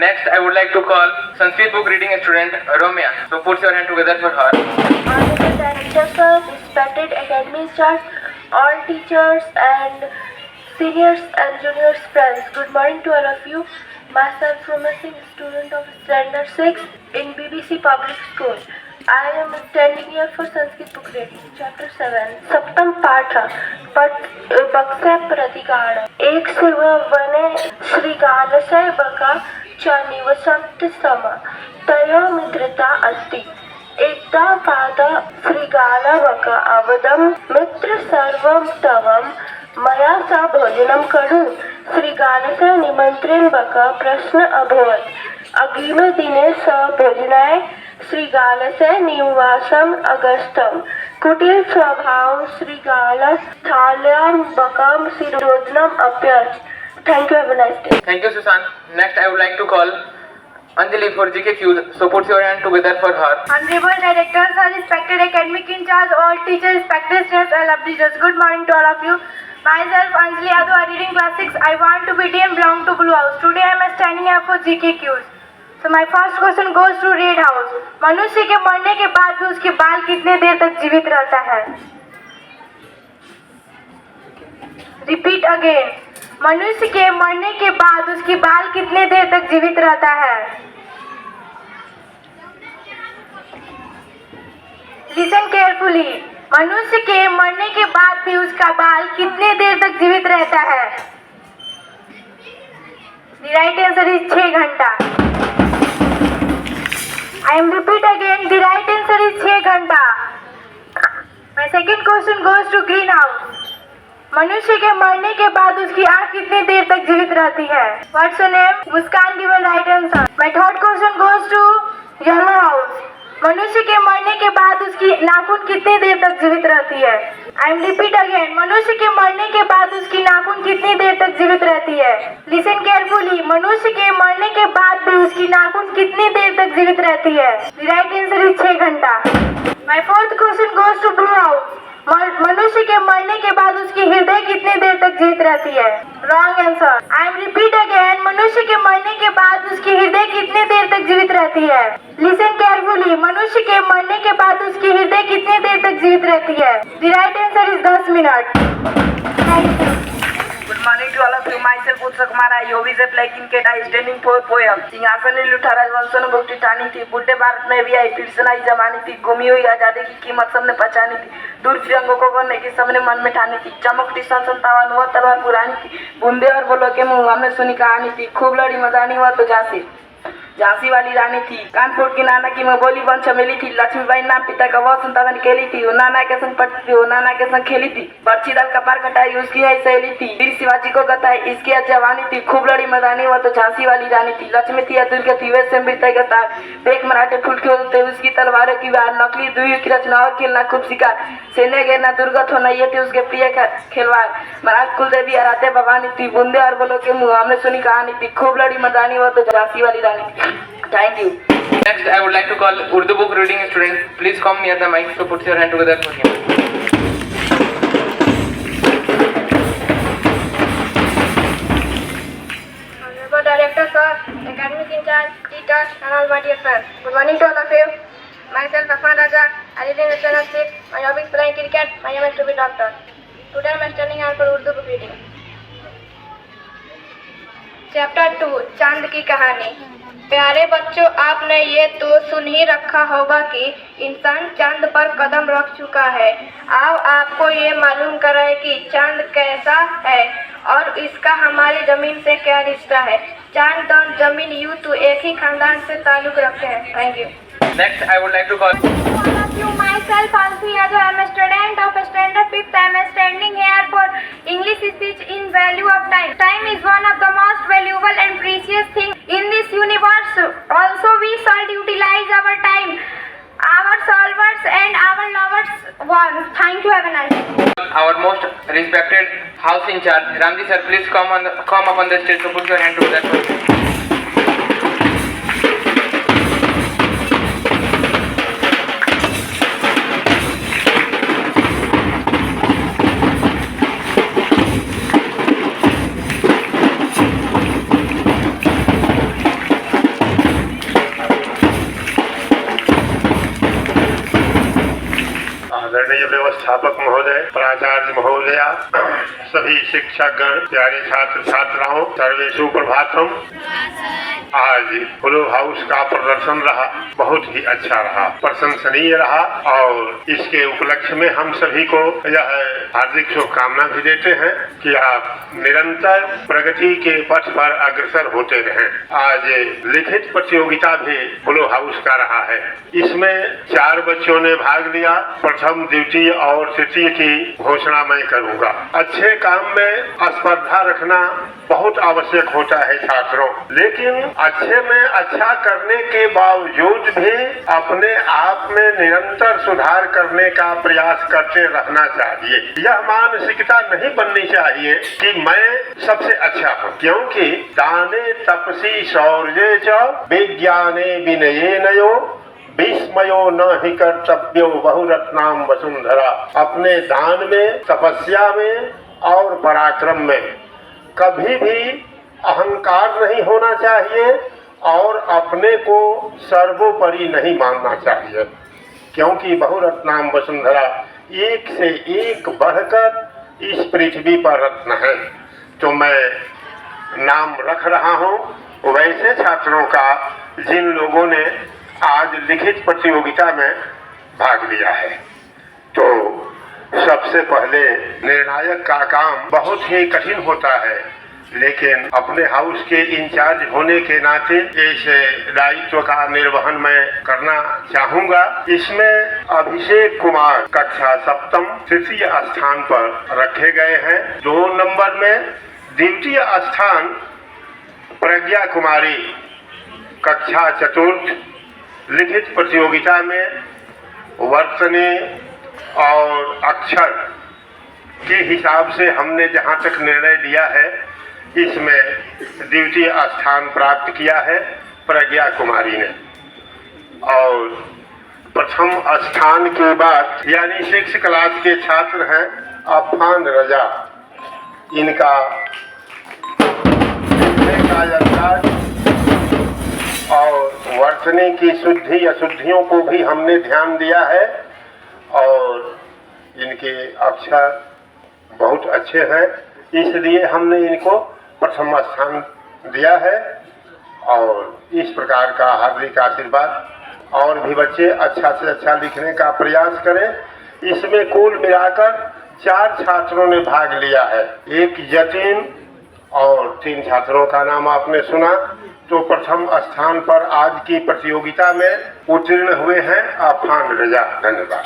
Next, I would like to call Sanskrit book reading student Romia. So put your hand together for her. Honorable Director Sir, respected Academy staff, all teachers and seniors and juniors friends, good morning to all of you. Myself, promising student of Standard 6 in BBC Public School. I am standing here for Sanskrit book reading, chapter 7. सप्तम पाठ बक्से प्रतिकार एक सेवा वने श्रीगालस्य बका च निवसन्ति सम तयो मित्रता अस्ति एकदा पाद श्रीगालवक अवदम मित्र सर्वं तवम मया स भोजनं करू श्रीगालस्य निमन्त्रेण बक प्रश्न अभवत् अग्रिमे दिने स भोजनाय श्रीगालस्य निवासम् अगच्छत् कुटीर स्वभाव श्रीगालस्थाल्यां बकं शिरोधनम् अप्यर्च. Thank you, have a nice day. Thank you, Susan. Next, I would like to call Anjali for GKQs. So put your hand together for her. Honorable Directors, respected academic in charge, all teachers, respected students and lovely teachers. Good morning to all of you. Myself, Anjali Yadav, I reading class 6. I want to be and belong to Blue House. Today I am standing here for GKQs. So my first question goes to Red House. मनुष्य के मरने के बाद भी उसके बाल कितने देर तक जीवित रहता है? Repeat again. मनुष्य के मरने के बाद उसकी बाल कितने देर तक जीवित रहता है? Listen carefully. मनुष्य के मरने के बाद भी उसका बाल कितने देर तक जीवित रहता है? The right answer is 6 घंटा. I am repeat again. The right answer is 6 घंटा. My second question goes to Greenhouse. मनुष्य के मरने के बाद उसकी आँख कितनी देर तक जीवित रहती है? What's your name? Muskan given right answer. My third question goes to Yellow House. मनुष्य के मरने के बाद उसकी नाखून कितनी देर तक जीवित रहती है? I am repeat again. मनुष्य के मरने के बाद उसकी नाखून कितनी देर तक जीवित रहती है? Listen carefully. मनुष्य के मरने के बाद भी उसकी नाखून कितनी देर तक जीवित रहती है? The right answer is 6 घंटा. My fourth question goes to Blue House. मनुष्य के मरने के बाद उसकी हृदय कितनी देर तक जीवित रहती है? Wrong answer. I am repeat again. मनुष्य के मरने के बाद उसकी हृदय कितनी देर तक जीवित रहती है? Listen carefully. मनुष्य के मरने के बाद उसकी हृदय कितनी देर तक जीवित रहती है? The right answer is 10 minute. Thank you. Good morning to all of you. Myself Utsa Kumar. I always a like in cat. I standing for poem. सिंहासन ने लूटा राजवंशों ने भुगती ठानी थी. बुढ़े भारत में भी आई फिर से नई जमानी थी. गुमी हुई आजादी की कीमत सबने पहचानी थी. दूर फिरंगों को करने की सबने मन में ठानी थी. चमकती सन 57 हुआ तलवार पुरानी थी. बूंदे और बोलो के मुंह हमने सुनी कहानी थी. खूब लड़ी मदानी हुआ तो झांसी वाली रानी थी. कानपुर की नाना की मैं बोली वन चमेली थी. लक्ष्मीबाई नाम पिता का वो संतावन केली थी. वो नाना के संग पढ़ती थी. वो नाना के संग खेली थी. बर्छी दल कपार कटाई उसकी है सहेली थी. वीर शिवाजी को गताई इसकी जवानी थी. खूब लड़ी मदानी हुआ तो झांसी वाली रानी थी. लक्ष्मी थी दुर्गा थी वैसे मृत गतार. देख मराठे फूल के होते उसकी तलवारों की वार. नकली दुई की रचना और खेलना खूब शिकार. सेने घेरना दुर्गत होना ये थी उसके प्रिय खिलवाड़. महाराज कुलदेवी हराते भवानी थी. बूंदे और बोलो के मुँह हमने सुनी कहानी थी. खूब लड़ी मदानी हुआ तो झांसी वाली रानी थी. Thank you. Next, I would like to call Urdu book reading student. Please come near the mic. So put your hand together for him. Honorable Director Sir, academic in charge, teachers and all my dear friends. Good morning to all of you. Myself Afan Raja. I live in Standard 6. My hobby is playing cricket. My aim is to be doctor. Today I am standing here for Urdu book reading. Chapter 2. चांद की कहानी. प्यारे बच्चों, आपने ये तो सुन ही रखा होगा कि इंसान चांद पर कदम रख चुका है. अब आपको ये मालूम कराए कि चांद कैसा है और इसका हमारी जमीन से क्या रिश्ता है. चांद और जमीन यूं तो एक ही खानदान से ताल्लुक रखते हैं. Thank you. Next, I would like to call. Myself, Ansi Yadav. I am a student of Standard 5th. I am standing here for English speech in value of time. Time is one of the most valuable and precious things in this universe. Also, we should utilize our time, our solvers and our lovers ones. Thank you. Have a nice day. Our most respected house in charge, Ramji sir, please come up on the stage. So put your hand together. माननीय व्यवस्थापक महोदय, प्राचार्य महोदया, सभी शिक्षकगण, प्यारे छात्र छात्राओं, सर्वे सुप्रभातम। आज ब्लू हाउस का प्रदर्शन रहा, बहुत ही अच्छा रहा, प्रशंसनीय रहा और इसके उपलक्ष्य में हम सभी को यह हार्दिक शुभकामना भी देते हैं कि आप निरंतर प्रगति के पथ पर अग्रसर होते रहें। आज लिखित प्रतियोगिता भी ब्लू हाउस का रहा है। इसमें 4 बच्चों ने भाग लिया। प्रथम, द्वितीय और तृतीय की घोषणा मैं करूंगा। अच्छे काम में स्पर्धा रखना बहुत आवश्यक होता है छात्रों, लेकिन अच्छे में अच्छा करने के बावजूद भी अपने आप में निरंतर सुधार करने का प्रयास करते रहना चाहिए। यह मानसिकता नहीं बननी चाहिए कि मैं सबसे अच्छा हूँ, क्योंकि दाने तपसी शौर्ये च विज्ञाने विनयेनयो विस्मयो न हि कर्तव्यो बहुरत्नाम वसुंधरा। अपने दान में, तपस्या में और पराक्रम में कभी भी अहंकार नहीं होना चाहिए और अपने को सर्वोपरि नहीं मानना चाहिए, क्योंकि बहुरत्नाम वसुंधरा, एक से एक बढ़कर इस पृथ्वी पर रत्न है। तो मैं नाम रख रहा हूँ वैसे छात्रों का जिन लोगों ने आज लिखित प्रतियोगिता में भाग लिया है। तो सबसे पहले निर्णायक का काम बहुत ही कठिन होता है, लेकिन अपने हाउस के इंचार्ज होने के नाते इस दायित्व का निर्वहन मैं करना चाहूँगा। इसमें अभिषेक कुमार कक्षा 7वीं तृतीय स्थान पर रखे गए हैं। 2 नंबर में द्वितीय स्थान प्रज्ञा कुमारी कक्षा 4th लिखित प्रतियोगिता में वर्तनी और अक्षर के हिसाब से हमने जहाँ तक निर्णय लिया है, इसमें द्वितीय स्थान प्राप्त किया है प्रज्ञा कुमारी ने। और प्रथम स्थान के बाद यानी 6 क्लास के छात्र हैं अफान रजा, इनका अंदाज और वर्तनी की शुद्धि अशुद्धियों को भी हमने ध्यान दिया है और इनके अक्षर बहुत अच्छे हैं, इसलिए हमने इनको प्रथम स्थान दिया है। और इस प्रकार का हार्दिक आशीर्वाद। और भी बच्चे अच्छा से अच्छा लिखने का प्रयास करें। इसमें कुल मिलाकर 4 छात्रों ने भाग लिया है, एक जतिन और 3 छात्रों का नाम आपने सुना। तो प्रथम स्थान पर आज की प्रतियोगिता में उत्तीर्ण हुए हैं अफान रजा। धन्यवाद।